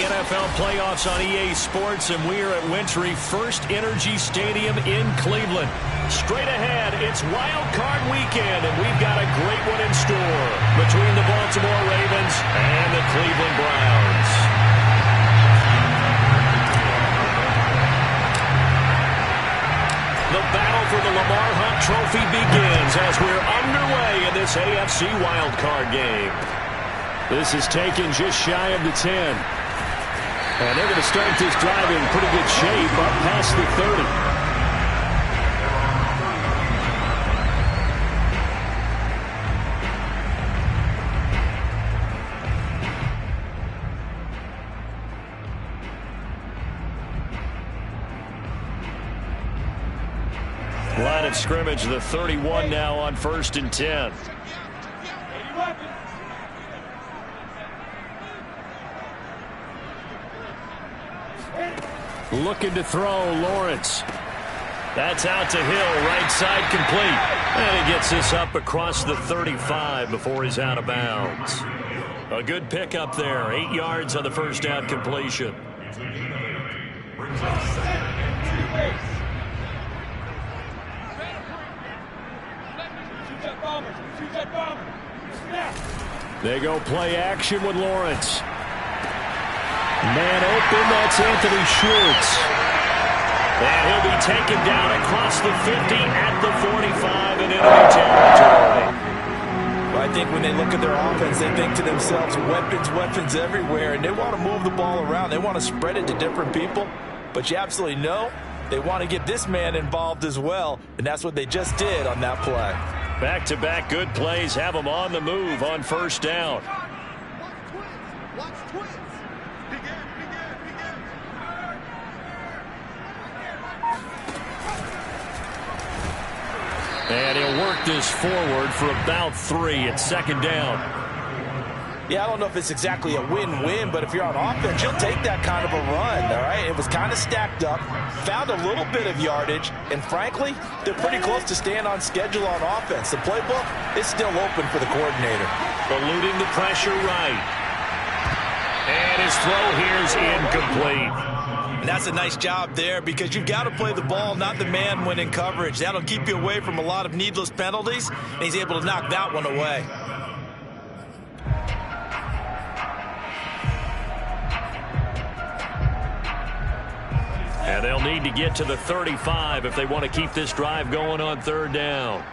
NFL playoffs on EA Sports, and we are at Wintry First Energy Stadium in Cleveland. Straight ahead, it's Wild Card Weekend, and we've got a great one in store between the Baltimore Ravens and the Cleveland Browns. The battle for the Lamar Hunt Trophy begins as we're underway in this AFC Wild Card game. This is taken just shy of the 10. And they're going to start this drive in pretty good shape up past the 30. Line of scrimmage, the 31 now on 1st and 10. Looking to throw, Lawrence. That's out to Hill, right side complete. And he gets this up across the 35 before he's out of bounds. A good pickup there, 8 yards on the first down completion. They go play action with Lawrence. Man open, that's Anthony Schultz. And he'll be taken down across the 50 at the 45 in enemy territory. Well, I think when they look at their offense, they think to themselves, weapons everywhere, and they want to move the ball around. They want to spread it to different people, but you absolutely know they want to get this man involved as well, and that's what they just did on that play. Back-to-back good plays have them on the move on first down. And he'll work this forward for about 3 at second down. Yeah, I don't know if it's exactly a win-win, but if you're on offense, you'll take that kind of a run, all right? It was kind of stacked up, found a little bit of yardage, and frankly, they're pretty close to staying on schedule on offense. The playbook is still open for the coordinator. Eluding the pressure right. And his throw here is incomplete. And that's a nice job there because you've got to play the ball, not the man when in coverage. That'll keep you away from a lot of needless penalties, and he's able to knock that one away. And they'll need to get to the 35 if they want to keep this drive going on third down.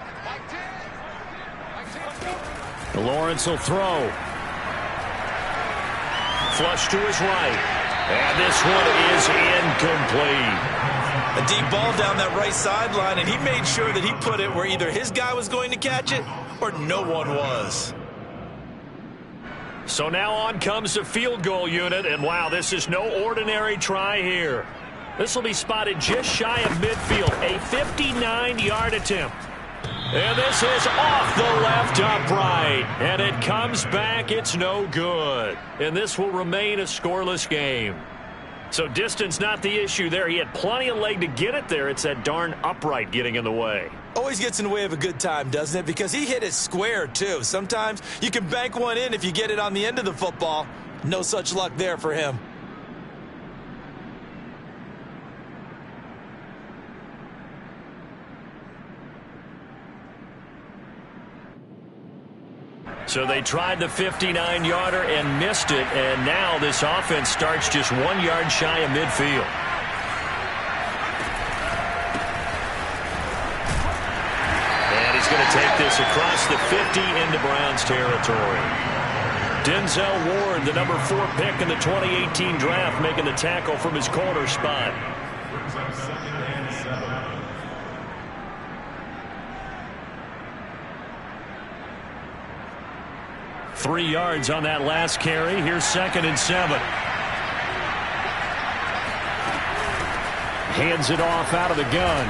Lawrence will throw. Flush to his right. And this one is incomplete. A deep ball down that right sideline, and he made sure that he put it where either his guy was going to catch it or no one was. So now on comes the field goal unit, and wow, this is no ordinary try here. This will be spotted just shy of midfield, a 59-yard attempt. And this is off the left upright, and it comes back. It's no good. And this will remain a scoreless game. So distance not the issue there. He had plenty of leg to get it there. It's that darn upright getting in the way. Always gets in the way of a good time, doesn't it? Because he hit it square, too. Sometimes you can bank one in if you get it on the end of the football. No such luck there for him. So they tried the 59-yarder and missed it, and now this offense starts just 1 yard shy of midfield. And he's going to take this across the 50 into Browns territory. Denzel Ward, the number 4 pick in the 2018 draft, making the tackle from his corner spot. Three yards on that last carry. Here's 2nd and 7. Hands it off out of the gun.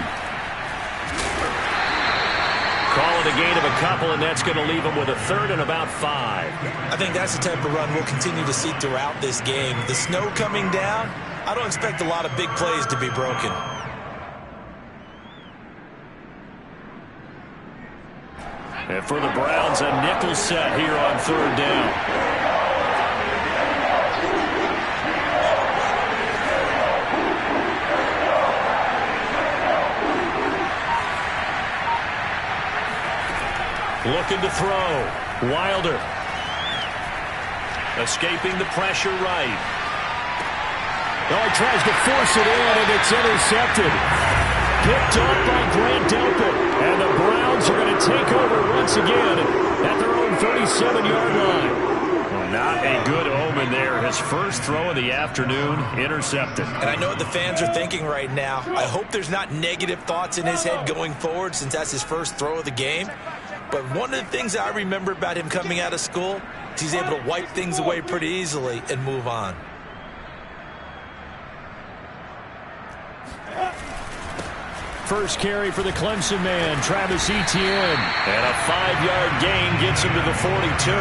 Call it a gain of a couple, and that's going to leave him with a 3rd and about 5. I think that's the type of run we'll continue to see throughout this game. The snow coming down, I don't expect a lot of big plays to be broken. And for the Browns, a nickel set here on 3rd down. Looking to throw. Wilder. Escaping the pressure right. Oh, he tries to force it in, and it's intercepted. Picked up by Grant Delpit. And the Browns are going to take over once again at their own 37-yard line. Well, not a good omen there. His first throw of the afternoon intercepted. And I know what the fans are thinking right now. I hope there's not negative thoughts in his head going forward since that's his first throw of the game. But one of the things I remember about him coming out of school is he's able to wipe things away pretty easily and move on. First carry for the Clemson man, Travis Etienne. And a 5-yard gain gets him to the 42.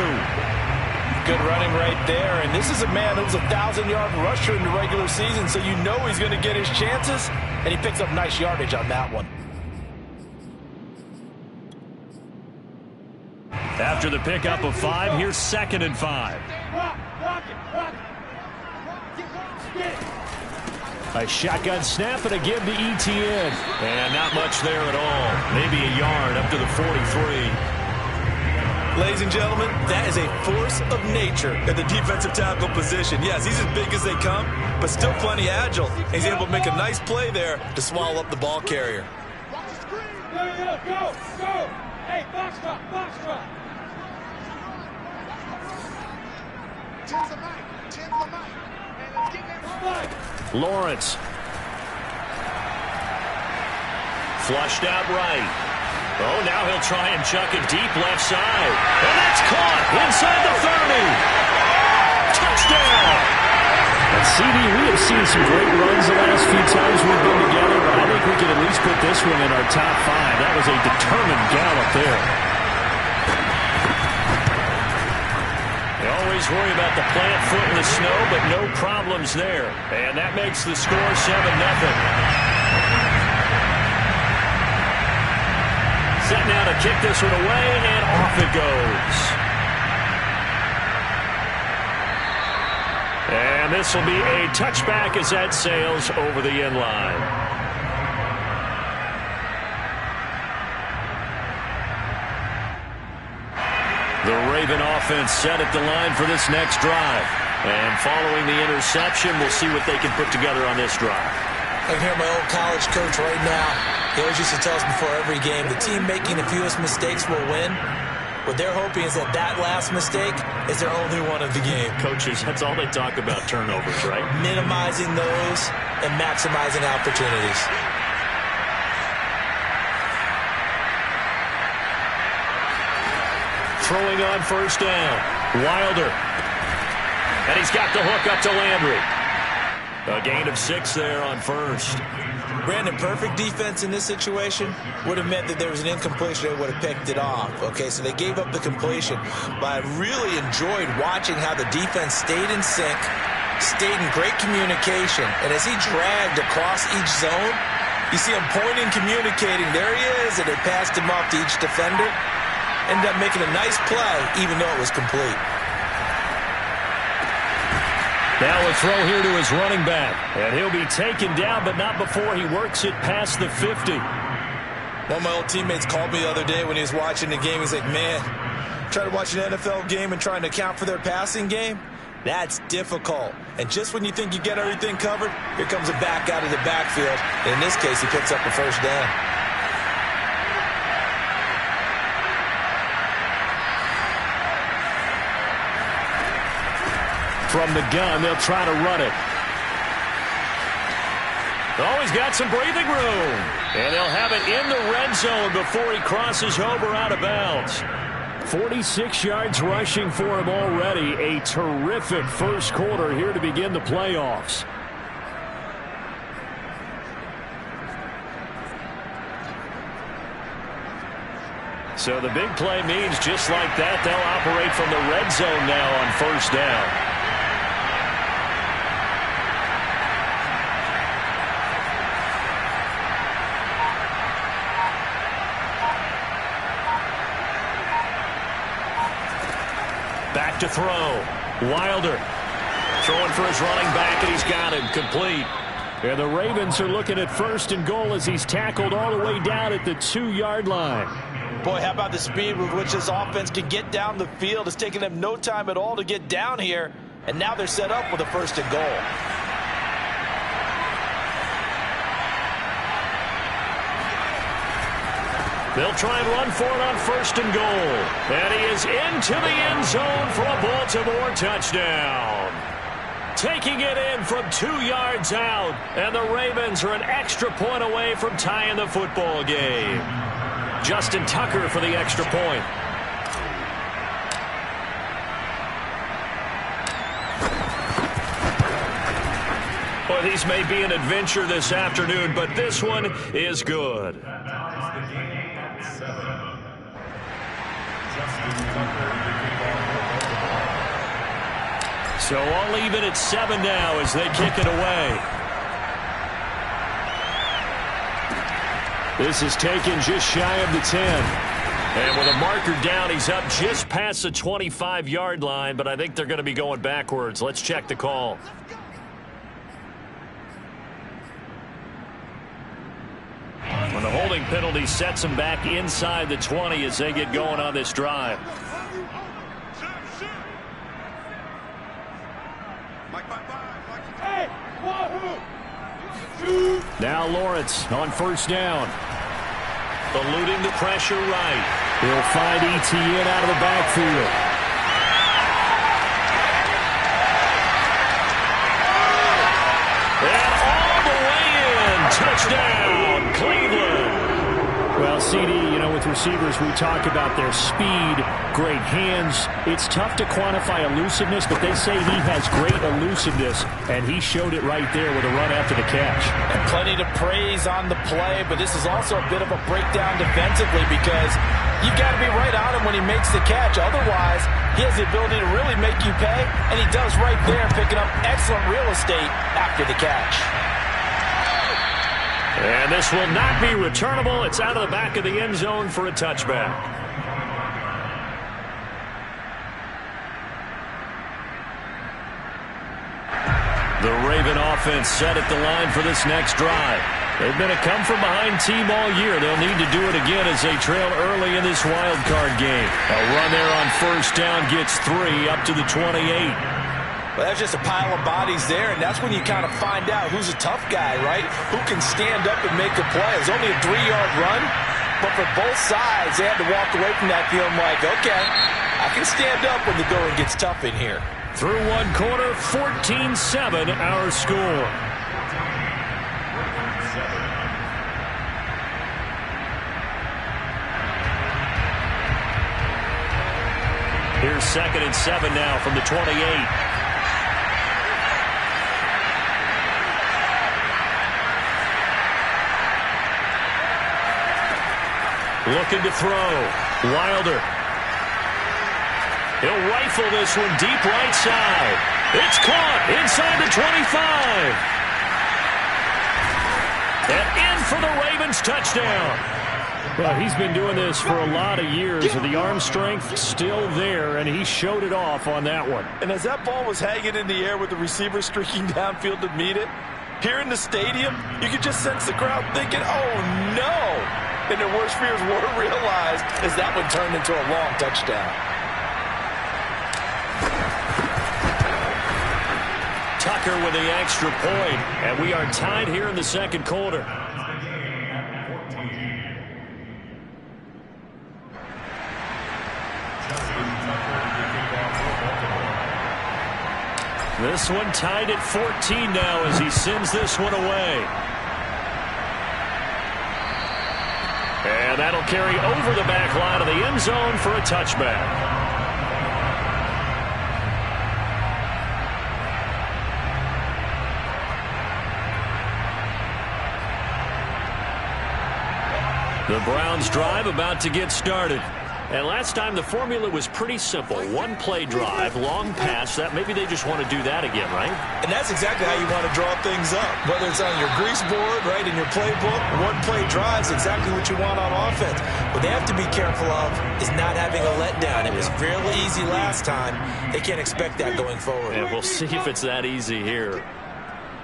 Good running right there. And this is a man who was a 1,000-yard rusher in the regular season, so you know he's going to get his chances. And he picks up nice yardage on that one. After the pickup of 5, here's 2nd and 5. A shotgun snap and a give to Etienne. And not much there at all. Maybe a yard up to the 43. Ladies and gentlemen, that is a force of nature at the defensive tackle position. Yes, he's as big as they come, but still plenty agile. He's able to make a nice play there to swallow up the ball carrier. Go! Hey, box drop! Lawrence. Flushed out right. Oh, now he'll try and chuck it deep left side. And that's caught inside the 30. Touchdown. And CD, we have seen some great runs the last few times we've been together, but I think we could at least put this one in our top 5. That was a determined gallop there. They always worry about the plant foot in the snow, but no problems there. And that makes the score 7-0. Set now to kick this one away, and off it goes. And this will be a touchback as that sails over the end line. The Raven offense set at the line for this next drive. And following the interception, we'll see what they can put together on this drive. I can hear my old college coach right now. He always used to tell us before every game, the team making the fewest mistakes will win. What they're hoping is that last mistake is their only one of the game. Coaches, that's all they talk about, turnovers, right? Minimizing those and maximizing opportunities. Throwing on first down. Wilder. And he's got the hook up to Landry. A gain of 6 there on first. Brandon, perfect defense in this situation would have meant that there was an incompletion. They would have picked it off. Okay, so they gave up the completion. But I really enjoyed watching how the defense stayed in sync, stayed in great communication. And as he dragged across each zone, you see him pointing, communicating. There he is, and they passed him off to each defender. Ended up making a nice play, even though it was complete. Now a throw here to his running back. And he'll be taken down, but not before he works it past the 50. One of my old teammates called me the other day when he was watching the game. He's like, man, trying to watch an NFL game and trying to account for their passing game? That's difficult. And just when you think you get everything covered, here comes a back out of the backfield. And in this case, he picks up the first down. From the gun, they'll try to run it. Oh, he's got some breathing room. And they'll have it in the red zone before he crosses over out of bounds. 46 yards rushing for him already. A terrific first quarter here to begin the playoffs. So the big play means just like that, they'll operate from the red zone now on first down. Back to throw. Wilder throwing for his running back, and he's got him complete. And the Ravens are looking at 1st and goal as he's tackled all the way down at the 2-yard line. Boy, how about the speed with which this offense can get down the field? It's taking them no time at all to get down here, and now they're set up with a 1st and goal. They'll try and run for it on 1st and goal. And he is into the end zone for a Baltimore touchdown. Taking it in from 2 yards out, and the Ravens are an extra point away from tying the football game. Justin Tucker for the extra point. Well, these may be an adventure this afternoon, but this one is good. So all even at 7 now as they kick it away. This is taken just shy of the 10. And with a marker down, he's up just past the 25-yard line, but I think they're going to be going backwards. Let's check the call. When the holding penalty sets them back inside the 20 as they get going on this drive. Now Lawrence on 1st down. Eluding the pressure right. He'll find ETN out of the backfield. And all the way in. Touchdown, Cleveland. Well, CD, you know, with receivers, we talk about their speed, great hands. It's tough to quantify elusiveness, but they say he has great elusiveness, and he showed it right there with a run after the catch. And plenty to praise on the play, but this is also a bit of a breakdown defensively because you've got to be right on him when he makes the catch. Otherwise, he has the ability to really make you pay, and he does right there, picking up excellent real estate after the catch. And this will not be returnable. It's out of the back of the end zone for a touchback. The Raven offense set at the line for this next drive. They've been a come-from-behind team all year. They'll need to do it again as they trail early in this wild card game. A run there on 1st down gets 3 up to the 28. Well, that's just a pile of bodies there, and that's when you kind of find out who's a tough guy, right? Who can stand up and make a play. It was only a 3-yard run, but for both sides, they had to walk away from that feeling like, okay, I can stand up when the going gets tough in here. Through one quarter, 14-7 our score. Here's 2nd and 7 now from the 28. Looking to throw. Wilder. He'll rifle this one deep right side. It's caught inside the 25. And in for the Ravens touchdown. Well, he's been doing this for a lot of years, and the arm strength still there, and he showed it off on that one. And as that ball was hanging in the air with the receiver streaking downfield to meet it, here in the stadium, you could just sense the crowd thinking, oh, no. And their worst fears were realized as that one turned into a long touchdown. Tucker with the extra point, and we are tied here in the 2nd quarter. This one tied at 14 now as he sends this one away. And that'll carry over the back line of the end zone for a touchback. The Browns drive about to get started. And last time the formula was pretty simple. One play drive, long pass. That maybe they just want to do that again, right? And that's exactly how you want to draw things up. Whether it's on your grease board, right, in your playbook, one play drive is exactly what you want on offense. What they have to be careful of is not having a letdown. It was fairly easy last time. They can't expect that going forward. And we'll see if it's that easy here.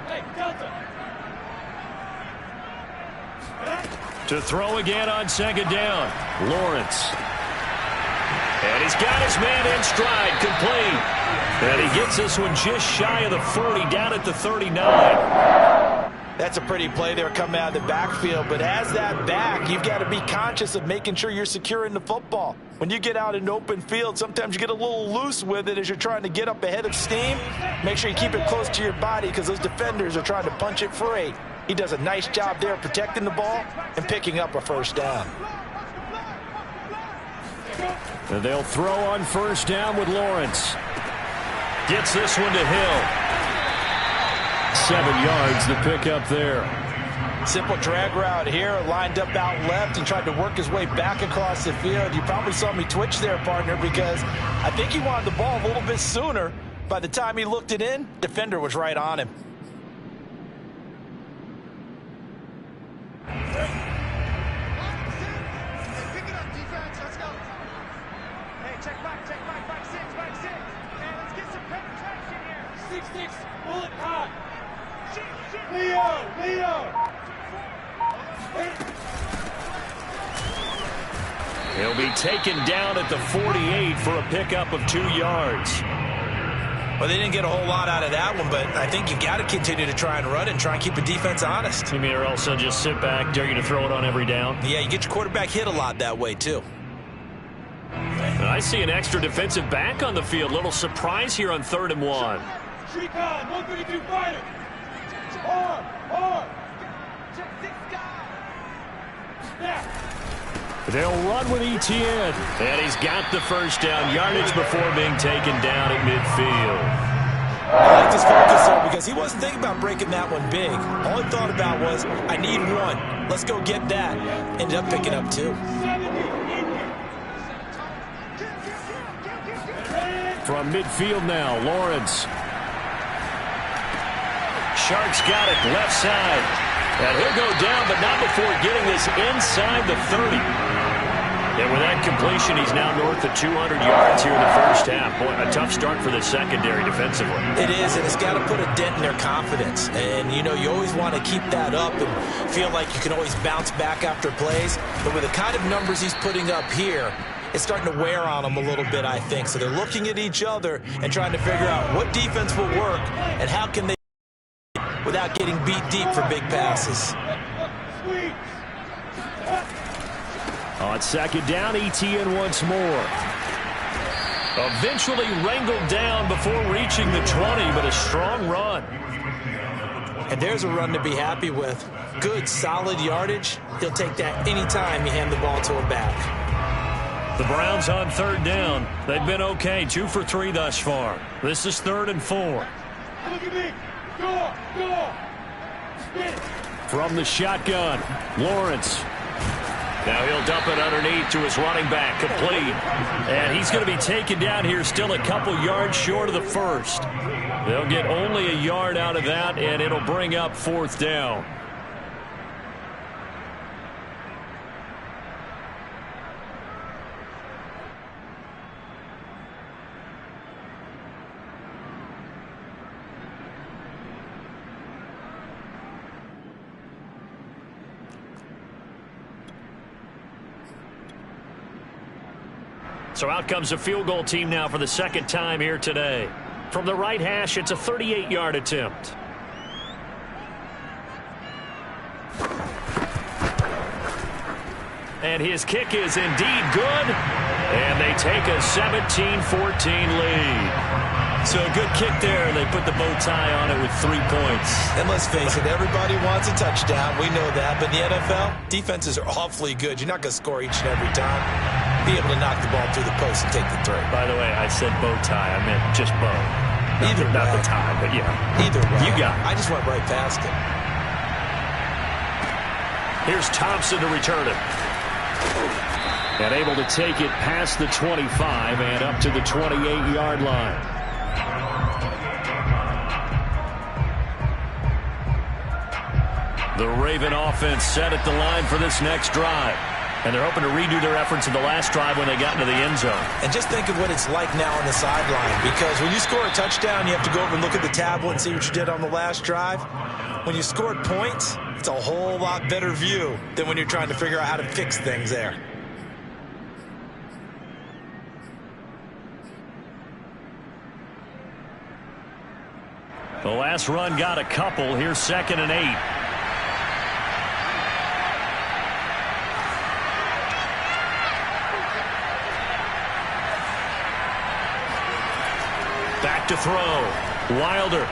Hey, Delta. To throw again on second down. Lawrence. And he's got his man in stride, complete. And he gets this one just shy of the 40, down at the 39. That's a pretty play there coming out of the backfield, but as that back, you've got to be conscious of making sure you're securing the football. When you get out in open field, sometimes you get a little loose with it as you're trying to get up ahead of steam. Make sure you keep it close to your body because those defenders are trying to punch it free. He does a nice job there protecting the ball and picking up a first down. And they'll throw on first down with Lawrence. Gets this one to Hill. 7 yards the pick up there. Simple drag route here, lined up out left and tried to work his way back across the field. You probably saw me twitch there, partner, because I think he wanted the ball a little bit sooner. By the time he looked it in, defender was right on him. He'll be taken down at the 48 for a pickup of 2 yards. Well, they didn't get a whole lot out of that one, but I think you got to continue to try and run and try and keep the defense honest. You mean or else they'll just sit back, dare you to throw it on every down? Yeah, you get your quarterback hit a lot that way, too. I see an extra defensive back on the field. Little surprise here on 3rd and 1. Street con, 132 fighter. Hard. Snap. They'll run with Etienne. And he's got the first down. Yardage before being taken down at midfield. I like his focus there because he wasn't thinking about breaking that one big. All he thought about was, I need one. Let's go get that. Ended up picking up 2. From midfield now, Lawrence. Sharks got it left side. And he'll go down, but not before getting this inside the 30. And with that completion, he's now north of 200 yards here in the first half. Boy, a tough start for the secondary defensively. It is, and it's got to put a dent in their confidence. And, you know, you always want to keep that up and feel like you can always bounce back after plays. But with the kind of numbers he's putting up here, it's starting to wear on them a little bit, I think. So they're looking at each other and trying to figure out what defense will work and how can they without getting beat deep for big passes. On second down, Etienne once more. Eventually wrangled down before reaching the 20, but a strong run. And there's a run to be happy with. Good, solid yardage. He'll take that anytime you hand the ball to him back. The Browns on 3rd down. They've been okay, 2 for 3 thus far. This is 3rd and 4. Look at me. Go. From the shotgun, Lawrence. Now he'll dump it underneath to his running back, complete. And he's going to be taken down here still a couple yards short of the first. They'll get only a yard out of that, and it'll bring up 4th down. So out comes a field goal team now for the second time here today. From the right hash, it's a 38-yard attempt. And his kick is indeed good. And they take a 17-14 lead. So a good kick there, and they put the bow tie on it with 3 points. And let's face it, everybody wants a touchdown. We know that. But in the NFL, defenses are awfully good. You're not going to score each and every time. Be able to knock the ball through the post and take the 3. By the way, I said bow tie. I meant just bow. Not the tie, but yeah. Either way. You got it. I just went right past it. Here's Thompson to return it. And able to take it past the 25 and up to the 28-yard line. The Raven offense set at the line for this next drive. And they're hoping to redo their efforts in the last drive when they got into the end zone. And just think of what it's like now on the sideline, because when you score a touchdown, you have to go over and look at the tablet and see what you did on the last drive. When you scored points, it's a whole lot better view than when you're trying to figure out how to fix things there. The last run got a couple. Here's 2nd and 8. Back to throw. Wilder.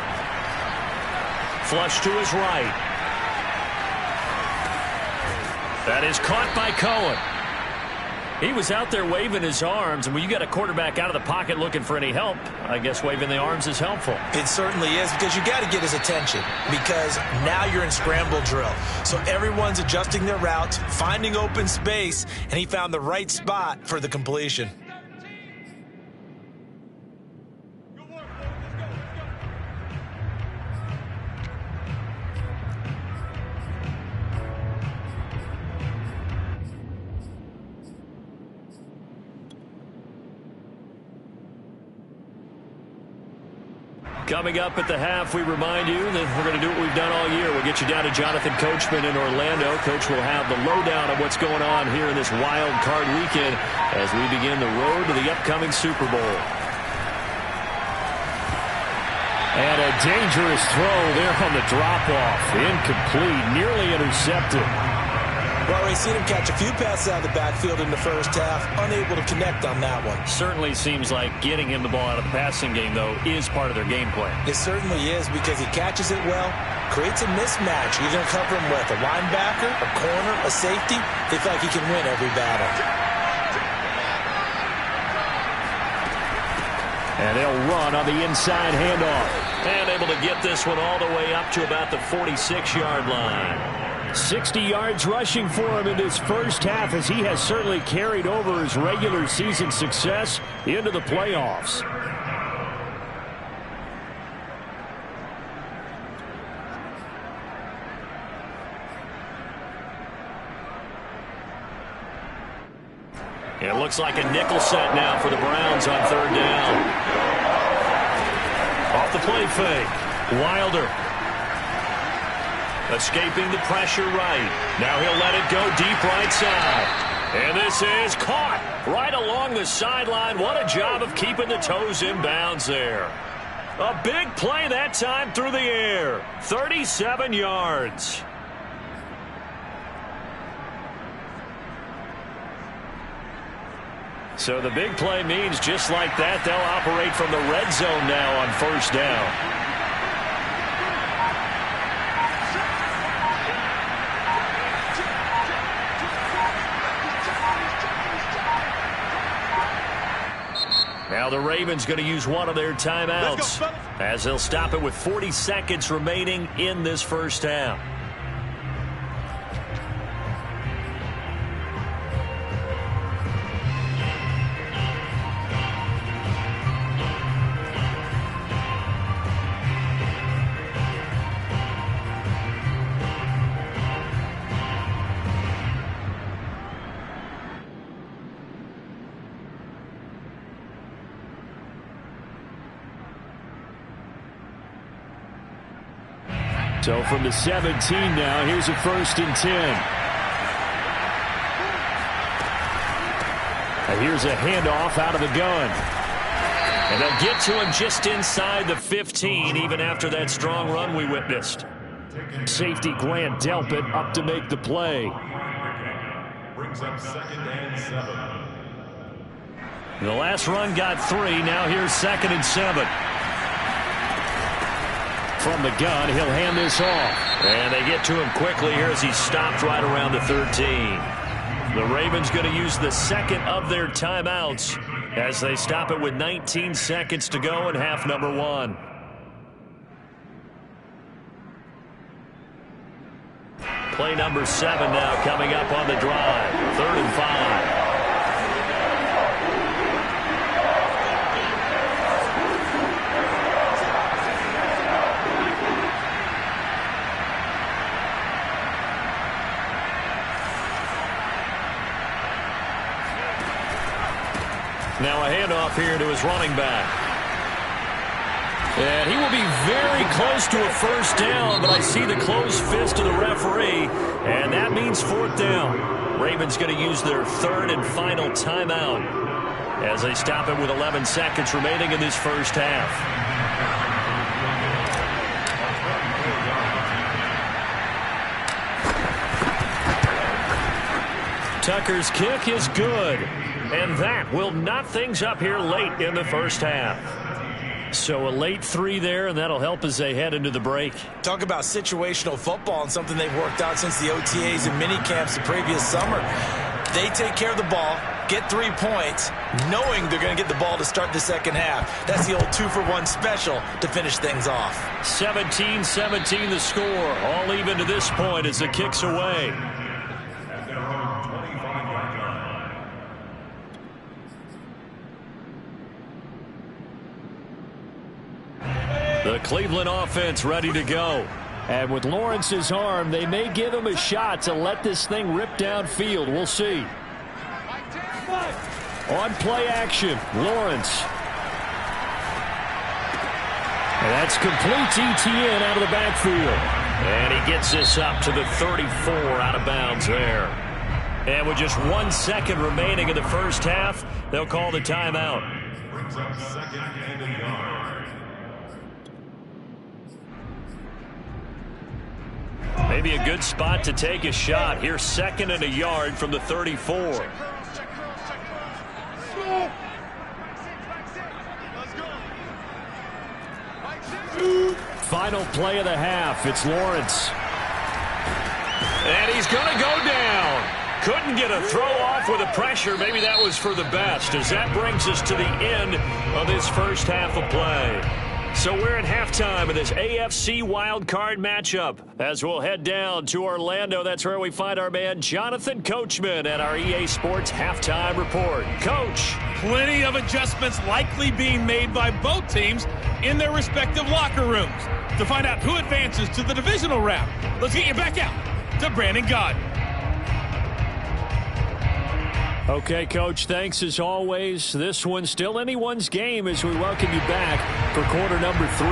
Flush to his right. That is caught by Cohen. He was out there waving his arms, and when you got a quarterback out of the pocket looking for any help, I guess waving the arms is helpful. It certainly is, because you got to get his attention, because now you're in scramble drill. So everyone's adjusting their routes, finding open space, and he found the right spot for the completion. Coming up at the half, we remind you that we're going to do what we've done all year. We'll get you down to Jonathan Coachman in Orlando. Coach will have the lowdown of what's going on here in this wild card weekend as we begin the road to the upcoming Super Bowl. And a dangerous throw there on the drop-off. Incomplete, nearly intercepted. Well, we've seen him catch a few passes out of the backfield in the first half, unable to connect on that one. Certainly seems like getting him the ball out of the passing game, though, is part of their game plan. It certainly is, because he catches it well, creates a mismatch. You're going to cover him with a linebacker, a corner, a safety. They feel like he can win every battle. And they'll run on the inside handoff. And able to get this one all the way up to about the 46-yard line. 60 yards rushing for him in this first half, as he has certainly carried over his regular season success into the playoffs. It looks like a nickel set now for the Browns on 3rd down. Off the play fake. Wilder. Escaping the pressure right. Now he'll let it go deep right side. And this is caught right along the sideline. What a job of keeping the toes in bounds there. A big play that time through the air. 37 yards. So the big play means just like that, they'll operate from the red zone now on 1st down. Now the Ravens going to use one of their timeouts as they'll stop it with 40 seconds remaining in this first half. So from the 17 now, here's a 1st and 10. And here's a handoff out of the gun. And they'll get to him just inside the 15, even after that strong run we witnessed. Safety Grant Delpit up to make the play. Brings up 2nd and 7. The last run got 3. Now here's 2nd and 7. From the gun, he'll hand this off. And they get to him quickly here as he's stopped right around the 13. The Ravens going to use the second of their timeouts as they stop it with 19 seconds to go in half number 1. Play number 7 now coming up on the drive. 3rd and 5. Now a handoff here to his running back. And he will be very close to a first down, but I see the closed fist of the referee, and that means fourth down. Ravens going to use their third and final timeout as they stop it with 11 seconds remaining in this first half. Tucker's kick is good, and that will knot things up here late in the first half. So a late 3 there, and that'll help as they head into the break. Talk about situational football and something they've worked out since the OTAs and mini camps the previous summer. They take care of the ball, get 3 points, knowing they're going to get the ball to start the second half. That's the old 2-for-1 special to finish things off. 17-17 the score, all even to this point as the kick's away. The Cleveland offense ready to go. And with Lawrence's arm, they may give him a shot to let this thing rip downfield. We'll see. On play action, Lawrence. And that's complete ETN out of the backfield. And he gets this up to the 34 out of bounds there. And with just 1 second remaining in the first half, they'll call the timeout. Brings up second and a yard. Maybe a good spot to take a shot. Here's second and a yard from the 34. Final play of the half. It's Lawrence. And he's going to go down. Couldn't get a throw off with the pressure. Maybe that was for the best, as that brings us to the end of this first half of play. So we're at halftime of this AFC wildcard matchup. As we'll head down to Orlando, that's where we find our man Jonathan Coachman at our EA Sports Halftime Report. Coach. Plenty of adjustments likely being made by both teams in their respective locker rooms. To find out who advances to the divisional round, let's get you back out to Brandon Gaudin. Okay, Coach, thanks as always. This one's still anyone's game as we welcome you back for quarter number 3.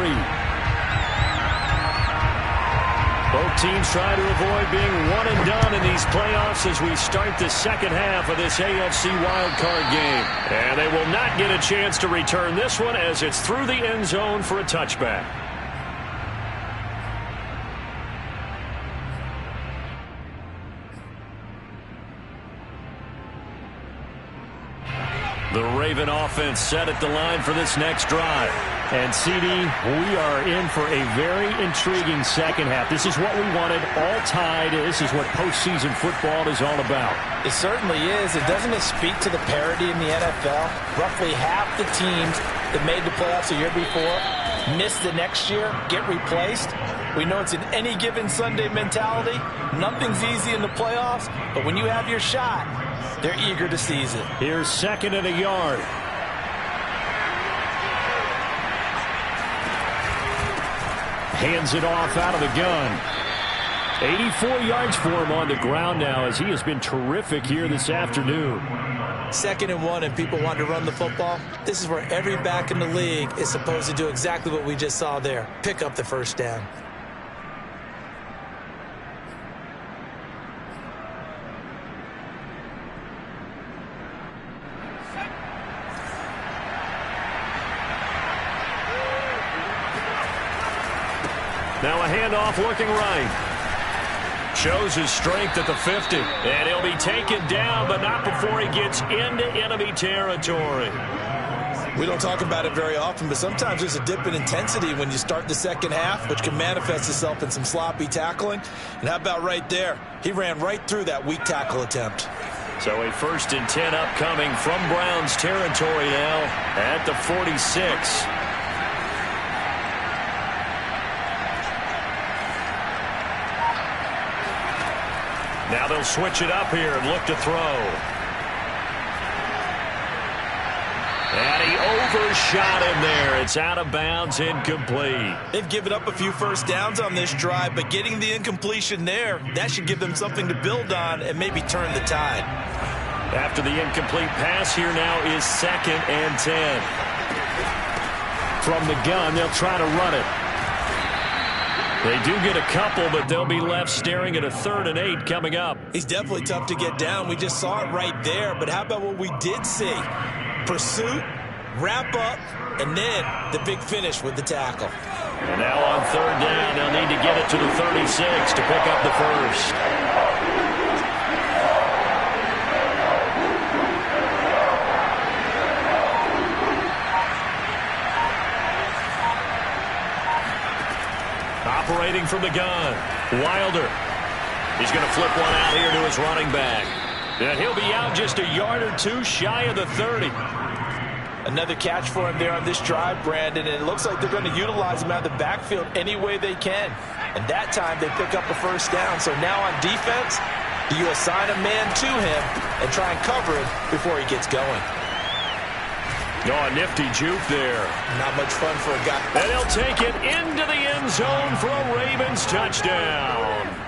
Both teams try to avoid being one and done in these playoffs as we start the second half of this AFC wildcard game. And they will not get a chance to return this one as it's through the end zone for a touchback. The Raven offense set at the line for this next drive. And, CD, we are in for a very intriguing second half. This is what we wanted, all tied. This is what postseason football is all about. It certainly is. And doesn't it speak to the parity in the NFL? Roughly half the teams that made the playoffs a year before miss the next year, get replaced. We know it's an any given Sunday mentality. Nothing's easy in the playoffs, but when you have your shot, they're eager to seize it. Here's second and a yard. Hands it off out of the gun. 84 yards for him on the ground now as he has been terrific here this afternoon. 2nd and 1 and people want to run the football. This is where every back in the league is supposed to do exactly what we just saw there. Pick up the first down. Now a handoff looking right. Shows his strength at the 50. And he'll be taken down, but not before he gets into enemy territory. We don't talk about it very often, but sometimes there's a dip in intensity when you start the second half, which can manifest itself in some sloppy tackling. And how about right there? He ran right through that weak tackle attempt. So a 1st and 10 upcoming from Browns territory now at the 46. Now they'll switch it up here and look to throw. And he overshot him there. It's out of bounds, incomplete. They've given up a few first downs on this drive, but getting the incompletion there, that should give them something to build on and maybe turn the tide. After the incomplete pass, here now is 2nd and 10. From the gun, they'll try to run it. They do get a couple, but they'll be left staring at a 3rd and 8 coming up. He's definitely tough to get down. We just saw it right there. But how about what we did see? Pursuit, wrap up, and then the big finish with the tackle. And now on 3rd down, they'll need to get it to the 36 to pick up the first. Operating from the gun, Wilder. He's going to flip one out here to his running back. And he'll be out just a yard or two shy of the 30. Another catch for him there on this drive, Brandon, and it looks like they're going to utilize him out of the backfield any way they can. And that time they pick up a first down. So now on defense, do you assign a man to him and try and cover him before he gets going? Oh, a nifty juke there. Not much fun for a guy. And he'll take it into the end zone for a Ravens touchdown.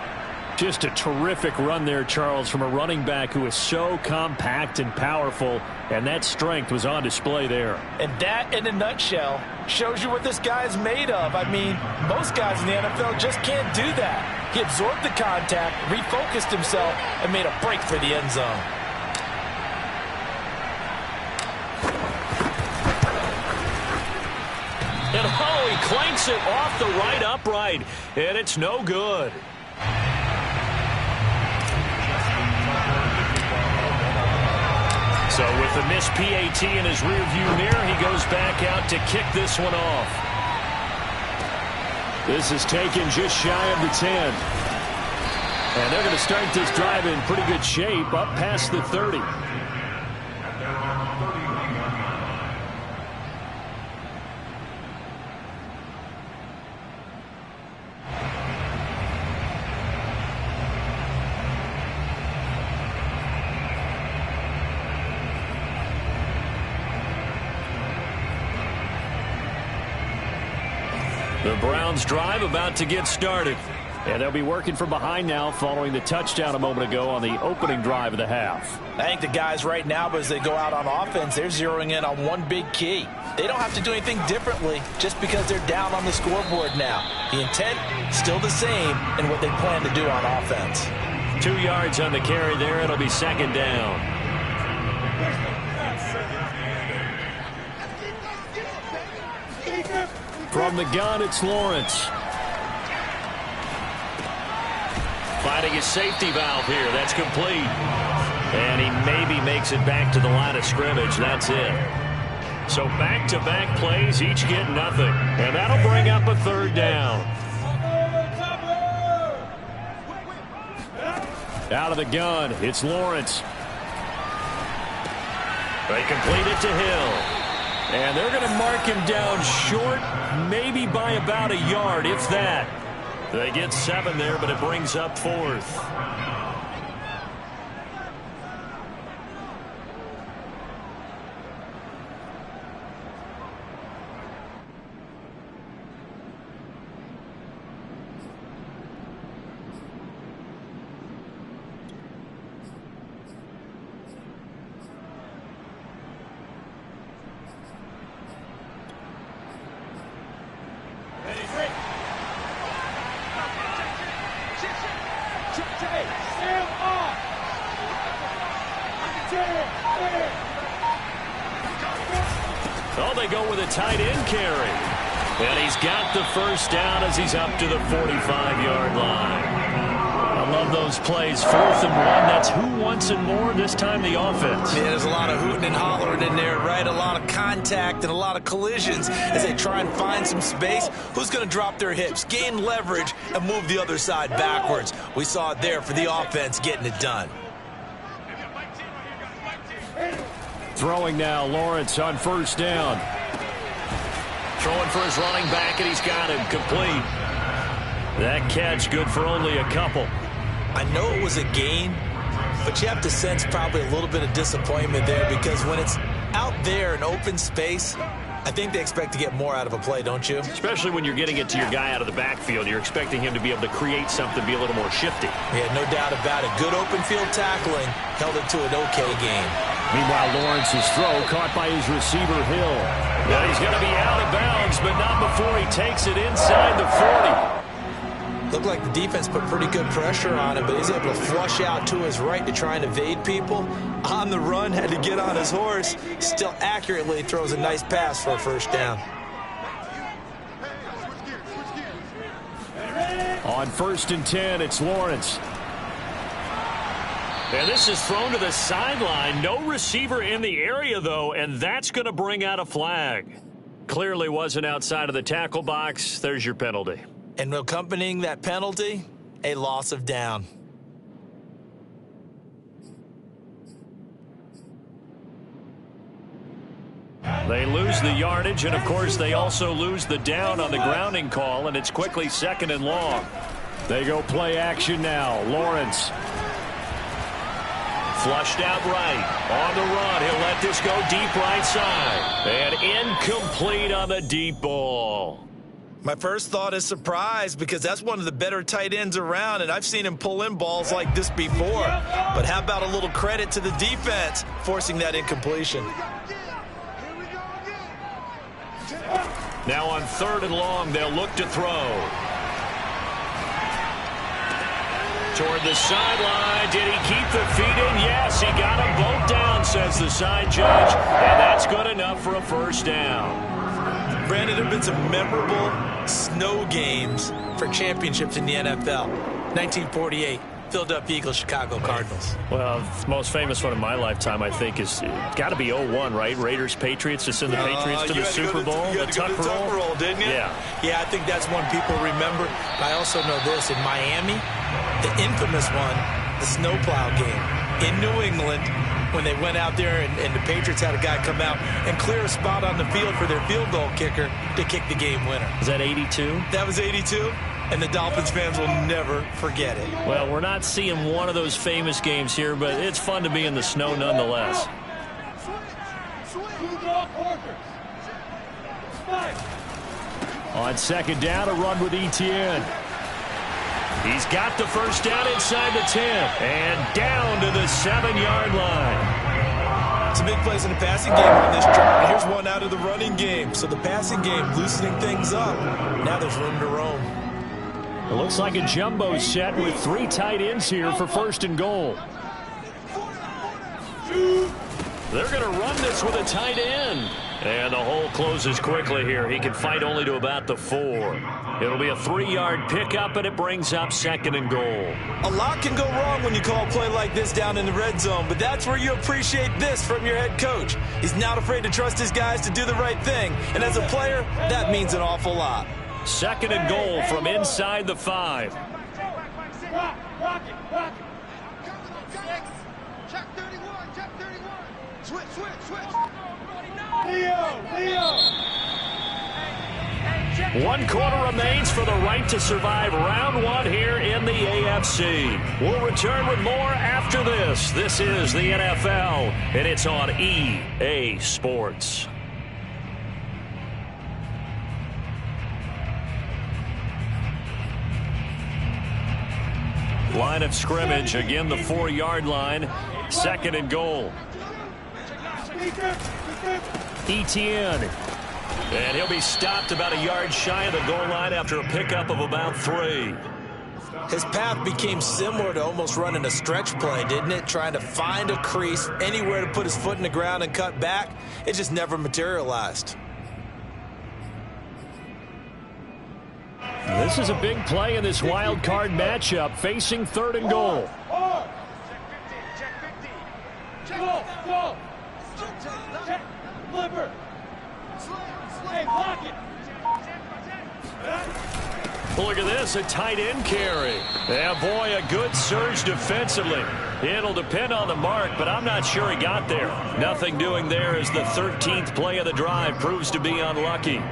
Just a terrific run there, Charles, from a running back who is so compact and powerful, and that strength was on display there. And that, in a nutshell, shows you what this guy is made of. I mean, most guys in the NFL just can't do that. He absorbed the contact, refocused himself, and made a break for the end zone. And oh, he clanks it off the right upright, and it's no good. So with the missed PAT in his rearview mirror, he goes back out to kick this one off. This is taken just shy of the 10. And they're going to start this drive in pretty good shape up past the 30. The Browns drive about to get started. And they'll be working from behind now following the touchdown a moment ago on the opening drive of the half. I think the guys right now, as they go out on offense, they're zeroing in on one big key. They don't have to do anything differently just because they're down on the scoreboard now. The intent, still the same in what they plan to do on offense. 2 yards on the carry there. It'll be 2nd down. From the gun, it's Lawrence. Finding his safety valve here. That's complete. And he maybe makes it back to the line of scrimmage. That's it. So back-to-back plays, each get nothing. And that'll bring up a 3rd down. Out of the gun, it's Lawrence. They complete it to Hill. And they're going to mark him down short, maybe by about a yard, if that. They get 7 there, but it brings up 4th. Oh, they go with a tight end carry. And he's got the first down as he's up to the 45-yard line. I love those plays. 4th and 1. That's who wants it more, this time the offense. Yeah, there's a lot of hooting and hollering in there, right? A lot of contact and a lot of collisions as they try and find some space. Who's going to drop their hips, gain leverage, and move the other side backwards? We saw it there for the offense getting it done. Throwing now, Lawrence on 1st down. Throwing for his running back, and he's got him complete. That catch good for only a couple. I know it was a gain, but you have to sense probably a little bit of disappointment there because when it's out there in open space, I think they expect to get more out of a play, don't you? Especially when you're getting it to your guy out of the backfield. You're expecting him to be able to create something, be a little more shifty. Yeah, no doubt about it. Good open field tackling. Held it to an okay game. Meanwhile, Lawrence's throw caught by his receiver, Hill. Now he's going to be out of bounds, but not before he takes it inside the 40. Looked like the defense put pretty good pressure on him, but he's able to flush out to his right to try and evade people. On the run, had to get on his horse. Still accurately throws a nice pass for a first down. On 1st and 10, it's Lawrence. And this is thrown to the sideline. No receiver in the area, though, and that's going to bring out a flag. Clearly wasn't outside of the tackle box. There's your penalty. And accompanying that penalty, a loss of down. They lose the yardage, and, of course, they also lose the down on the grounding call, and it's quickly 2nd and long. They go play action now. Lawrence. Flushed out right. On the run. He'll let this go deep right side. And incomplete on the deep ball. My first thought is surprise because that's one of the better tight ends around, and I've seen him pull in balls like this before. But how about a little credit to the defense forcing that incompletion? Now on 3rd and long, they'll look to throw. Toward the sideline. Did he keep the feet in? Yes, he got them both down, says the side judge. And that's good enough for a first down. Brandon, there have been some memorable snow games for championships in the NFL. 1948, Philadelphia Eagles, Chicago Cardinals. Well, the most famous one in my lifetime, I think, is got to be 0-1, right? Raiders, Patriots, to send the Patriots to the Super Bowl. You had to go to the Tuck roll, didn't you? Yeah, I think that's one people remember. I also know this. In Miami, the infamous one, the snowplow game in New England, when they went out there and the Patriots had a guy come out and clear a spot on the field for their field goal kicker to kick the game winner. Is that 82? That was 82, and the Dolphins fans will never forget it. Well, we're not seeing one of those famous games here, but it's fun to be in the snow nonetheless. On 2nd down, a run with Etienne. He's got the first down inside the 10 and down to the 7-yard line. Some big plays in the passing game on this drive. Here's one out of the running game. So the passing game loosening things up. Now there's room to roam. It looks like a jumbo set with 3 tight ends here for 1st and goal. They're going to run this with a tight end. And the hole closes quickly here. He can fight only to about the 4. It'll be a 3-yard pickup, and it brings up 2nd and goal. A lot can go wrong when you call a play like this down in the red zone, but that's where you appreciate this from your head coach. He's not afraid to trust his guys to do the right thing, and as a player, that means an awful lot. 2nd and goal from inside the 5. Rock it. Check 31. Switch. Leo. 1 quarter remains for the right to survive round 1 here in the AFC. We'll return with more after this. This is the NFL, and it's on EA Sports. Line of scrimmage, again the 4-yard line. 2nd and goal. Etienne. And he'll be stopped about a yard shy of the goal line after a pickup of about 3. His path became similar to almost running a stretch play, didn't it? Trying to find a crease, anywhere to put his foot in the ground and cut back. It just never materialized. This is a big play in this wild card matchup, facing 3rd and goal. Go. Flipper. Hey, block it. Look at this, a tight end carry. Yeah, boy, a good surge defensively. It'll depend on the mark, but I'm not sure he got there. Nothing doing there as the 13th play of the drive proves to be unlucky.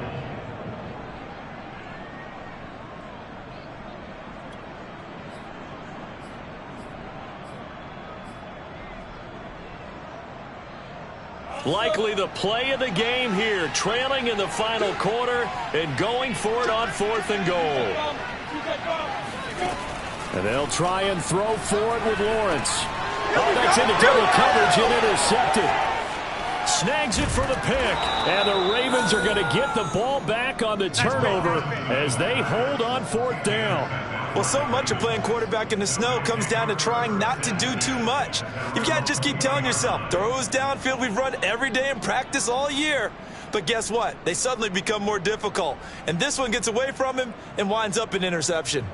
Likely the play of the game here, trailing in the final quarter and going for it on 4th and goal. And they'll try and throw for it with Lawrence. Oh, that's into double coverage and intercepted. Snags it for the pick. And the Ravens are going to get the ball back on the turnover as they hold on 4th down. Well, so much of playing quarterback in the snow comes down to trying not to do too much. You've got to just keep telling yourself, throws downfield we've run every day in practice all year. But guess what? They suddenly become more difficult. And this one gets away from him and winds up an interception.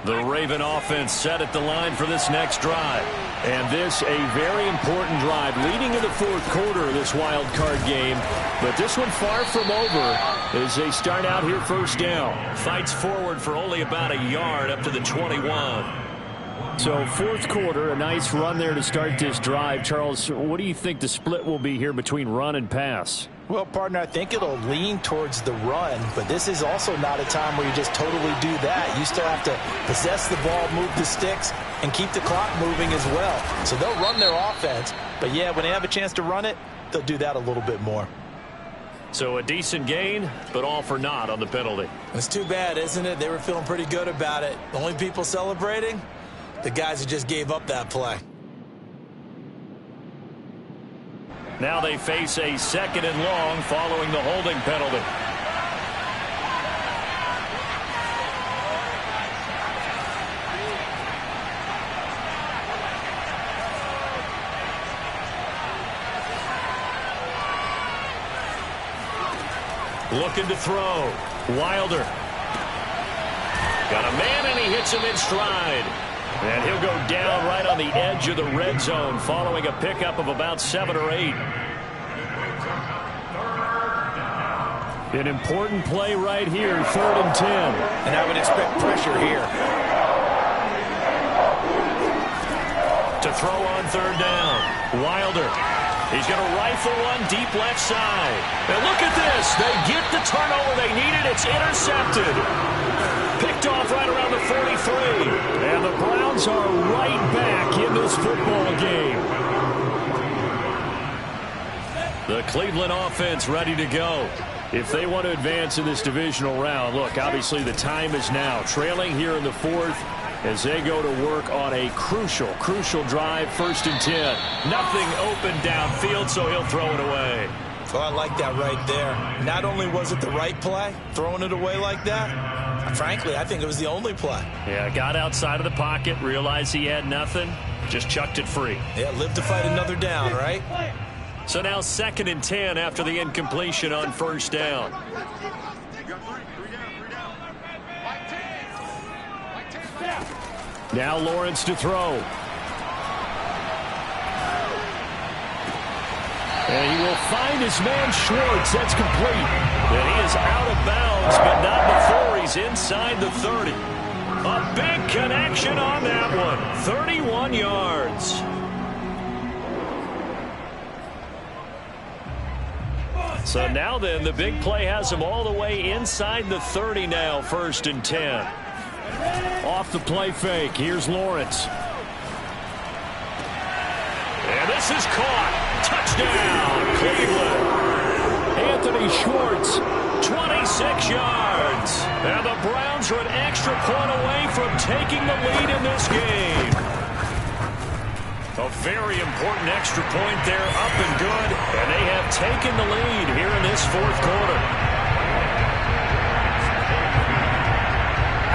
The Raven offense set at the line for this next drive. And this a very important drive leading in the 4th quarter of this wild card game. But this one far from over as they start out here 1st down. Fights forward for only about a yard up to the 21. So 4th quarter, a nice run there to start this drive. Charles, what do you think the split will be here between run and pass? Well, partner, I think it'll lean towards the run, but this is also not a time where you just totally do that. You still have to possess the ball, move the sticks, and keep the clock moving as well. So they'll run their offense, but yeah, when they have a chance to run it, they'll do that a little bit more. So a decent gain, but all for naught on the penalty. It's too bad, isn't it? They were feeling pretty good about it. The only people celebrating, the guys who just gave up that play. Now they face a 2nd and long following the holding penalty. Looking to throw. Wilder. Got a man and he hits him in stride. And he'll go down right on the edge of the red zone following a pickup of about 7 or 8. An important play right here, 3rd and 10. And I would expect pressure here. To throw on 3rd down. Wilder. He's going to rifle one deep left side. And look at this. They get the turnover they needed. It's intercepted. Picked off right around the 43. And the Browns are right back in this football game. The Cleveland offense ready to go. If they want to advance in this divisional round, look, obviously the time is now. Trailing here in the 4th as they go to work on a crucial drive, 1st and 10. Nothing open downfield, so he'll throw it away. Oh, I like that right there. Not only was it the right play, throwing it away like that, frankly, I think it was the only play. Yeah, got outside of the pocket, realized he had nothing, just chucked it free. Yeah, live to fight another down, right? So now 2nd and 10 after the incompletion on 1st down. Now Lawrence to throw. And he will find his man Schwartz. That's complete. And he is out of bounds, but not before he's inside the 30. A big connection on that one. 31 yards. So now then, the big play has him all the way inside the 30 now, 1st and 10. Off the play fake. Here's Lawrence. And this is caught. Touchdown, Cleveland. Anthony Schwartz. 26 yards. And the Browns are an extra point away from taking the lead in this game. A very important extra point there, up and good. And they have taken the lead here in this 4th quarter.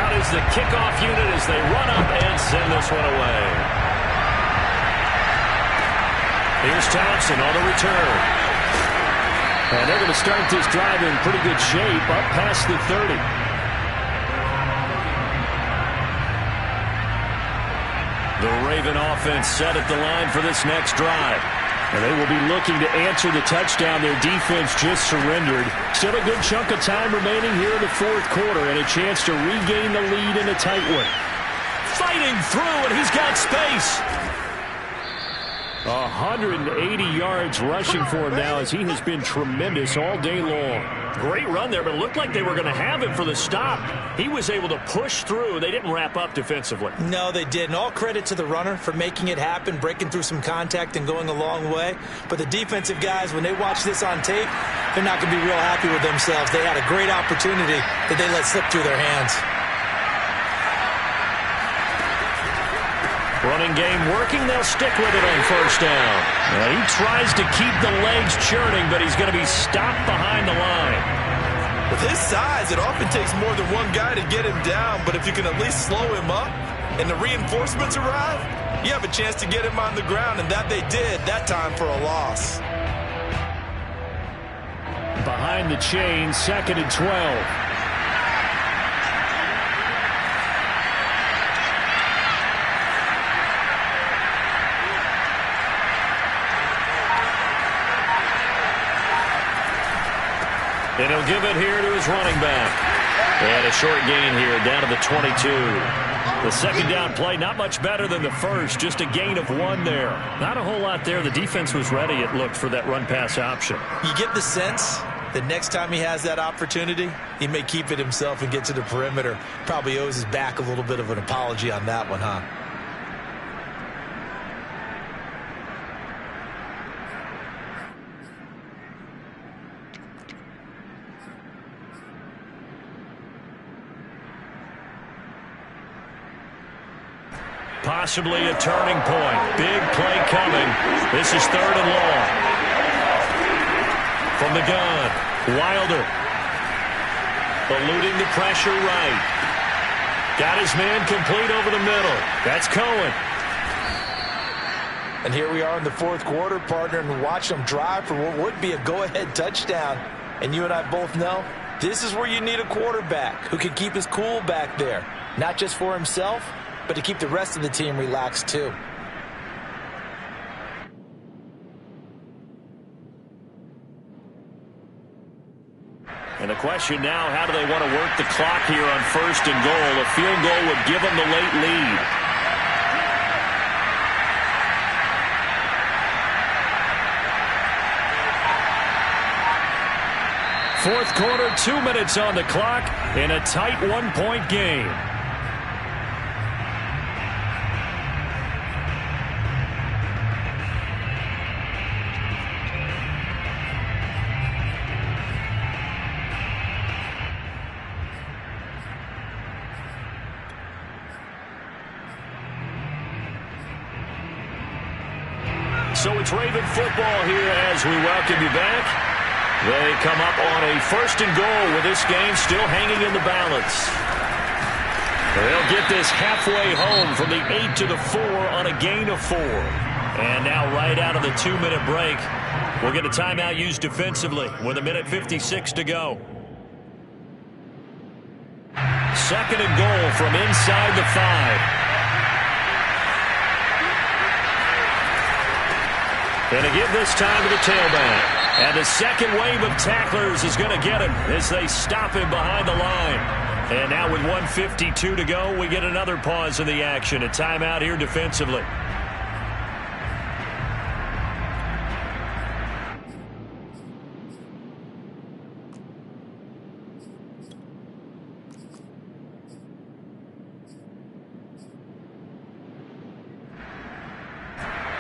Out is the kickoff unit as they run up and send this one away. Here's Thompson on the return. And they're going to start this drive in pretty good shape, up past the 30. The Raven offense set at the line for this next drive. And they will be looking to answer the touchdown their defense just surrendered. Still a good chunk of time remaining here in the 4th quarter and a chance to regain the lead in a tight one. Fighting through, and he's got space. 180 yards rushing for him now, as he has been tremendous all day long. Great run there, but it looked like they were going to have him for the stop. He was able to push through. They didn't wrap up defensively. No, they didn't. All credit to the runner for making it happen, breaking through some contact and going a long way. But the defensive guys, when they watch this on tape, they're not going to be real happy with themselves. They had a great opportunity that they let slip through their hands. Running game working. They'll stick with it on first down. He tries to keep the legs churning, but he's going to be stopped behind the line. With his size, it often takes more than one guy to get him down, but if you can at least slow him up and the reinforcements arrive, you have a chance to get him on the ground, and that they did that time for a loss. Behind the chain, 2nd and 12. And he'll give it here to his running back. And a short gain here down to the 22. The second down play, not much better than the first. Just a gain of 1 there. Not a whole lot there. The defense was ready, it looked, for that run-pass option. You get the sense that next time he has that opportunity, he may keep it himself and get to the perimeter. Probably owes his back a little bit of an apology on that one, huh? Possibly a turning point. Big play coming. This is 3rd and long. From the gun, Wilder. Eluding the pressure right. Got his man complete over the middle. That's Cohen. And here we are in the 4th quarter, partner, and watch them drive for what would be a go-ahead touchdown. And you and I both know this is where you need a quarterback who can keep his cool back there. Not just for himself, but to keep the rest of the team relaxed too. And the question now, how do they want to work the clock here on 1st and goal? A field goal would give them the late lead. Fourth quarter, 2 minutes on the clock in a tight 1-point game. So it's Raven football here as we welcome you back. They come up on a 1st and goal with this game still hanging in the balance. They'll get this halfway home from the 8 to the 4 on a gain of 4. And now right out of the 2-minute break, we'll get a timeout used defensively with 1:56 to go. 2nd and goal from inside the 5. And to give this time to the tailback. And the second wave of tacklers is going to get him as they stop him behind the line. And now with 1:52 to go, we get another pause in the action. A timeout here defensively.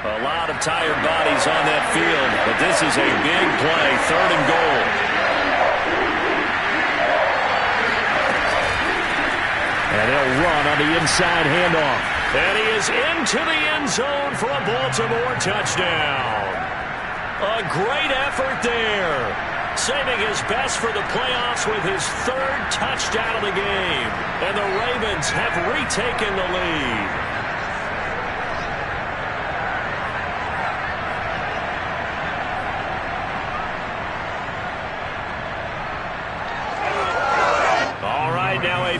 A lot of tired bodies on that field, but this is a big play, 3rd and goal. And they'll run on the inside handoff. And he is into the end zone for a Baltimore touchdown. A great effort there. Saving his best for the playoffs with his 3rd touchdown of the game. And the Ravens have retaken the lead.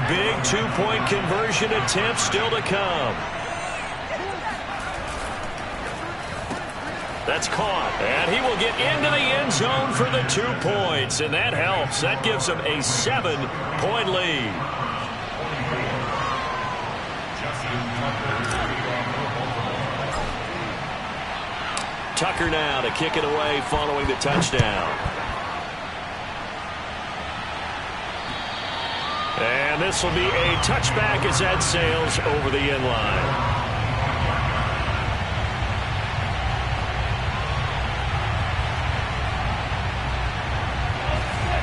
Big 2-point conversion attempt still to come. That's caught, and he will get into the end zone for the 2 points, and that helps. That gives him a 7-point lead. Tucker now to kick it away following the touchdown. And this will be a touchback as that sails over the end line.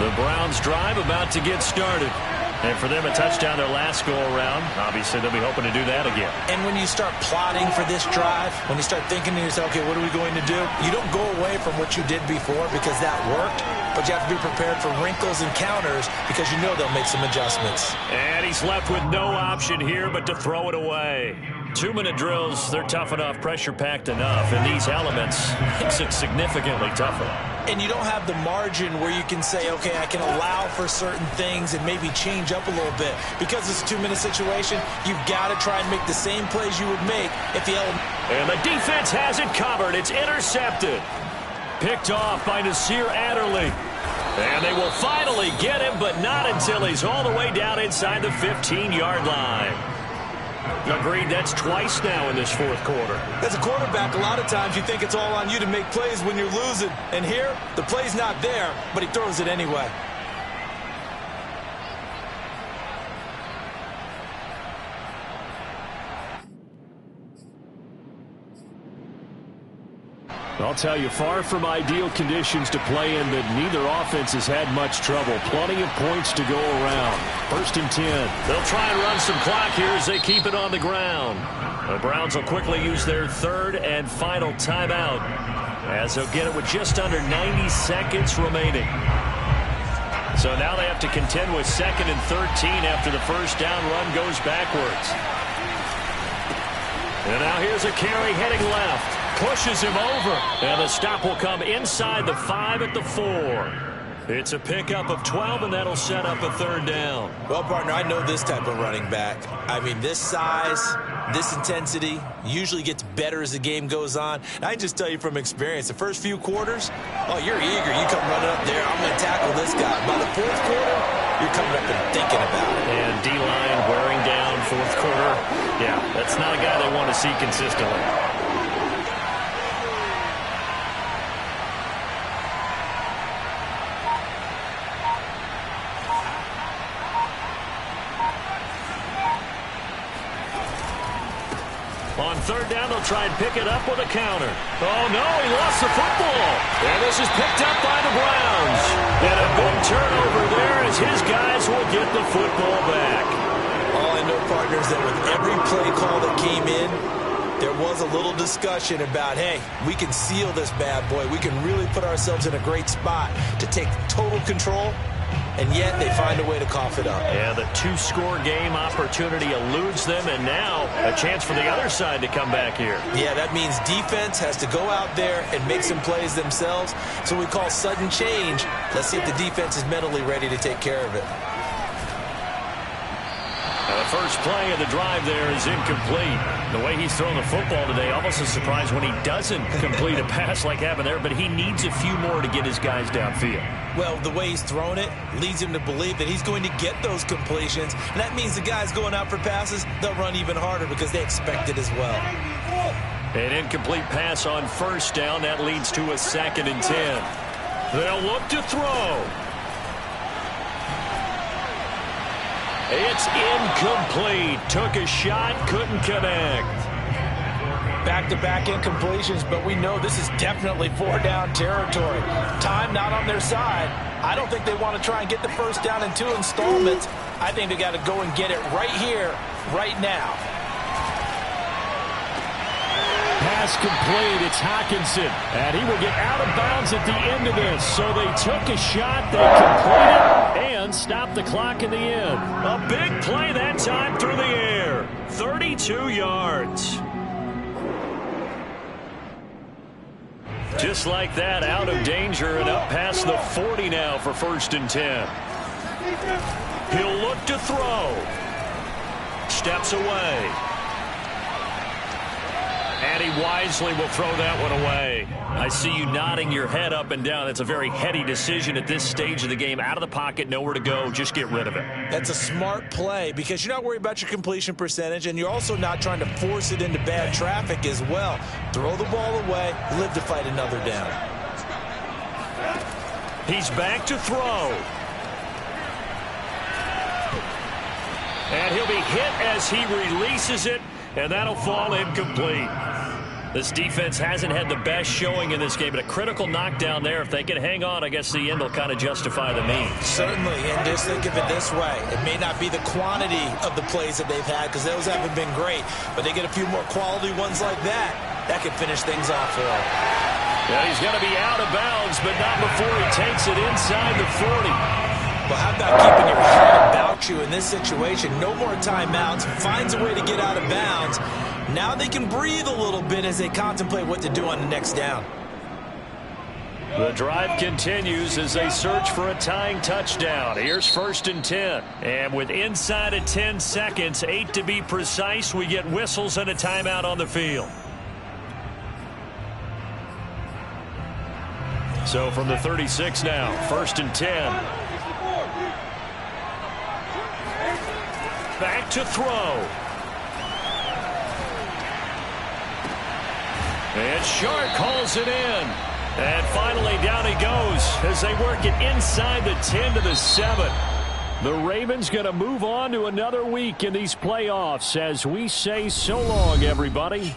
The Browns drive about to get started. And for them, a touchdown their last go-around. Obviously, they'll be hoping to do that again. And when you start plotting for this drive, when you start thinking to yourself, okay, what are we going to do? You don't go away from what you did before because that worked, but you have to be prepared for wrinkles and counters because you know they'll make some adjustments. And he's left with no option here but to throw it away. 2-minute drills, they're tough enough, pressure-packed enough, and these elements makes it significantly tougher. And you don't have the margin where you can say, okay, I can allow for certain things and maybe change up a little bit. Because it's a 2-minute situation, you've got to try and make the same plays you would make if the element... And the defense has it covered. It's intercepted. Picked off by Nasir Adderley. And they will finally get him, but not until he's all the way down inside the 15-yard line. Agreed, that's twice now in this fourth quarter. As a quarterback, a lot of times you think it's all on you to make plays when you're losing. And here, the play's not there, but he throws it anyway. I'll tell you, far from ideal conditions to play in, but neither offense has had much trouble. Plenty of points to go around. 1st and 10. They'll try and run some clock here as they keep it on the ground. The Browns will quickly use their 3rd and final timeout as they'll get it with just under 90 seconds remaining. So now they have to contend with 2nd and 13 after the first down run goes backwards. And now here's a carry heading left. Pushes him over. And the stop will come inside the 5 at the 4. It's a pickup of 12, and that'll set up a 3rd down. Well, partner, I know this type of running back. I mean, this size, this intensity usually gets better as the game goes on. And I just tell you from experience, the first few quarters, oh, you're eager. You come running up there, I'm going to tackle this guy. By the 4th quarter, you're coming up and thinking about it. And D-line wearing down 4th quarter. Yeah, that's not a guy they want to see consistently. On 3rd down, they'll try and pick it up with a counter. Oh, no, he lost the football. And this is picked up by the Browns. And a big turnover there as his guys will get the football back. All I know, partners, that with every play call that came in, there was a little discussion about, hey, we can seal this bad boy. We can really put ourselves in a great spot to take total control. And yet they find a way to cough it up. Yeah, the 2-score game opportunity eludes them, and now a chance for the other side to come back here. Yeah, that means defense has to go out there and make some plays themselves. So we call sudden change. Let's see if the defense is mentally ready to take care of it. The first play of the drive there is incomplete. The way he's thrown the football today, almost a surprise when he doesn't complete a pass like happened there, but he needs a few more to get his guys downfield. Well, the way he's thrown it leads him to believe that he's going to get those completions, and that means the guys going out for passes, they'll run even harder because they expect it as well. An incomplete pass on 1st down. That leads to a 2nd and 10. They'll look to throw. It's incomplete. Took a shot, couldn't connect. Back-to-back incompletions, but we know this is definitely 4-down territory. Time not on their side. I don't think they want to try and get the 1st down in 2 installments. I think they got to go and get it right here, right now. Pass complete. It's Hockenson. And he will get out of bounds at the end of this. So they took a shot, they completed, and stopped the clock in the end. A big play that time through the air. 32 yards. Just like that, out of danger and up past the 40 now for 1st and 10. He'll look to throw. Steps away. And he wisely will throw that one away. I see you nodding your head up and down. That's a very heady decision at this stage of the game. Out of the pocket, nowhere to go. Just get rid of it. That's a smart play because you're not worried about your completion percentage, and you're also not trying to force it into bad traffic as well. Throw the ball away, live to fight another down. He's back to throw. And he'll be hit as he releases it, and that'll fall incomplete. This defense hasn't had the best showing in this game, but a critical knockdown there. If they can hang on, I guess the end will kind of justify the means. Certainly, and just think of it this way. It may not be the quantity of the plays that they've had because those haven't been great, but they get a few more quality ones like that. That could finish things off for them. Yeah, he's going to be out of bounds, but not before he takes it inside the 40. Well, how about keeping your head about you in this situation? No more timeouts. Finds a way to get out of bounds. Now they can breathe a little bit as they contemplate what to do on the next down. The drive continues as they search for a tying touchdown. Here's 1st and 10. And with inside of 10 seconds, 8 to be precise, we get whistles and a timeout on the field. So from the 36 now, 1st and 10. Back to throw. And Shark calls it in. And finally down he goes as they work it inside the 10 to the 7. The Ravens going to move on to another week in these playoffs as we say so long, everybody.